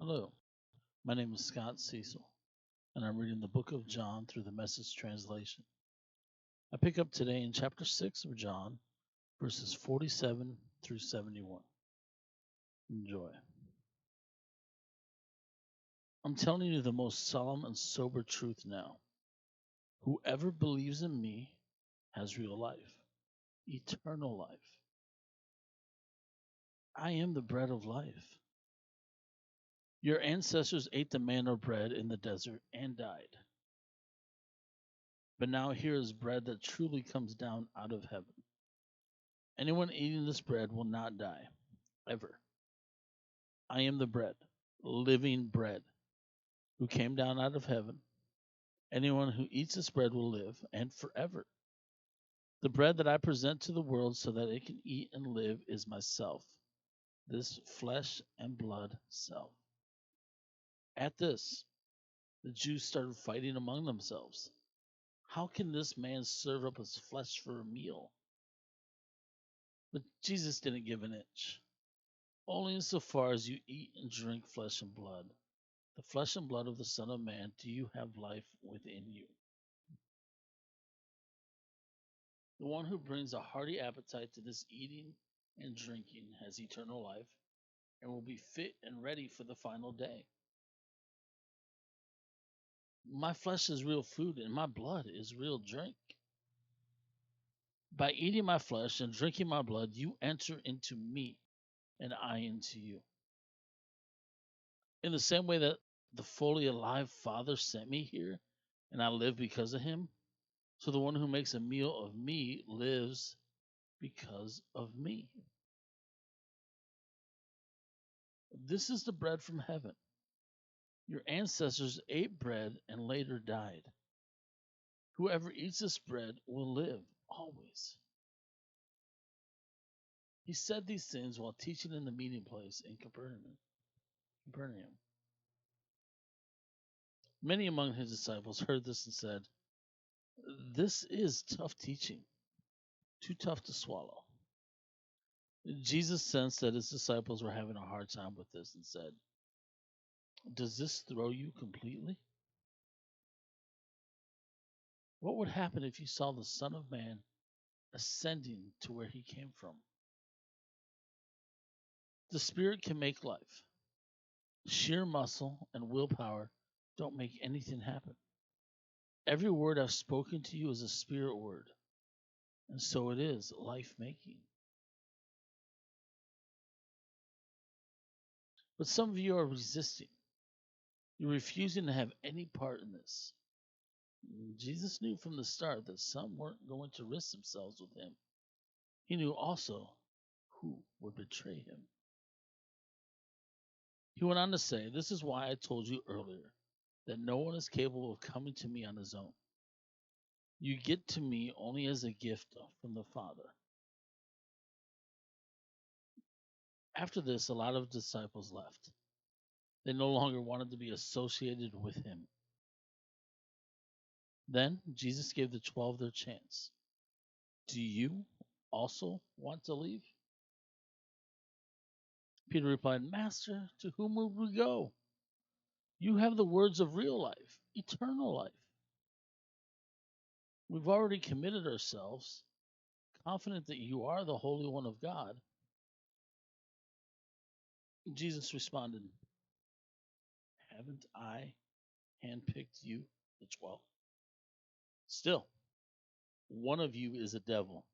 Hello, my name is Cecil, and I'm reading the book of John through the Message translation. I pick up today in chapter 6 of John, verses 47 through 71. Enjoy. I'm telling you the most solemn and sober truth now. Whoever believes in me has real life, eternal life. I am the bread of life. Your ancestors ate the manna bread in the desert and died. But now here is bread that truly comes down out of heaven. Anyone eating this bread will not die, ever. I am the bread, living bread, who came down out of heaven. Anyone who eats this bread will live, and forever. The bread that I present to the world so that it can eat and live is myself, this flesh and blood self. At this, the Jews started fighting among themselves. How can this man serve up his flesh for a meal? But Jesus didn't give an inch. Only insofar as you eat and drink flesh and blood, the flesh and blood of the Son of Man, do you have life within you. The one who brings a hearty appetite to this eating and drinking has eternal life and will be fit and ready for the final day. My flesh is real food and my blood is real drink. By eating my flesh and drinking my blood, you enter into me and I into you. In the same way that the fully alive Father sent me here and I live because of him, so the one who makes a meal of me lives because of me. This is the bread from heaven. Your ancestors ate bread and later died. Whoever eats this bread will live always. He said these things while teaching in the meeting place in Capernaum. Many among his disciples heard this and said, "This is tough teaching, too tough to swallow." Jesus sensed that his disciples were having a hard time with this and said, "Does this throw you completely? What would happen if you saw the Son of Man ascending to where he came from? The Spirit can make life. Sheer muscle and willpower don't make anything happen. Every word I've spoken to you is a spirit word, and so it is life making. But some of you are resisting. You're refusing to have any part in this. Jesus knew from the start that some weren't going to risk themselves with him. He knew also who would betray him. He went on to say, "This is why I told you earlier that no one is capable of coming to me on his own. You get to me only as a gift from the Father." After this, a lot of disciples left. They no longer wanted to be associated with him. Then Jesus gave the 12 their chance. Do you also want to leave? Peter replied, "Master, to whom would we go? You have the words of real life, eternal life. We've already committed ourselves, confident that you are the Holy One of God." Jesus responded, "Haven't I handpicked you, the 12? Still, one of you is a devil."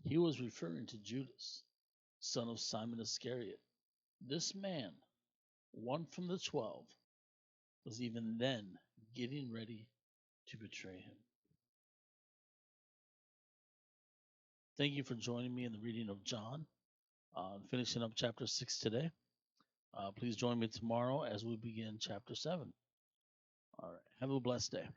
He was referring to Judas, son of Simon Iscariot. This man, one from the 12, was even then getting ready to betray him. Thank you for joining me in the reading of John, finishing up chapter 6 today. Please join me tomorrow as we begin chapter 7. All right. Have a blessed day.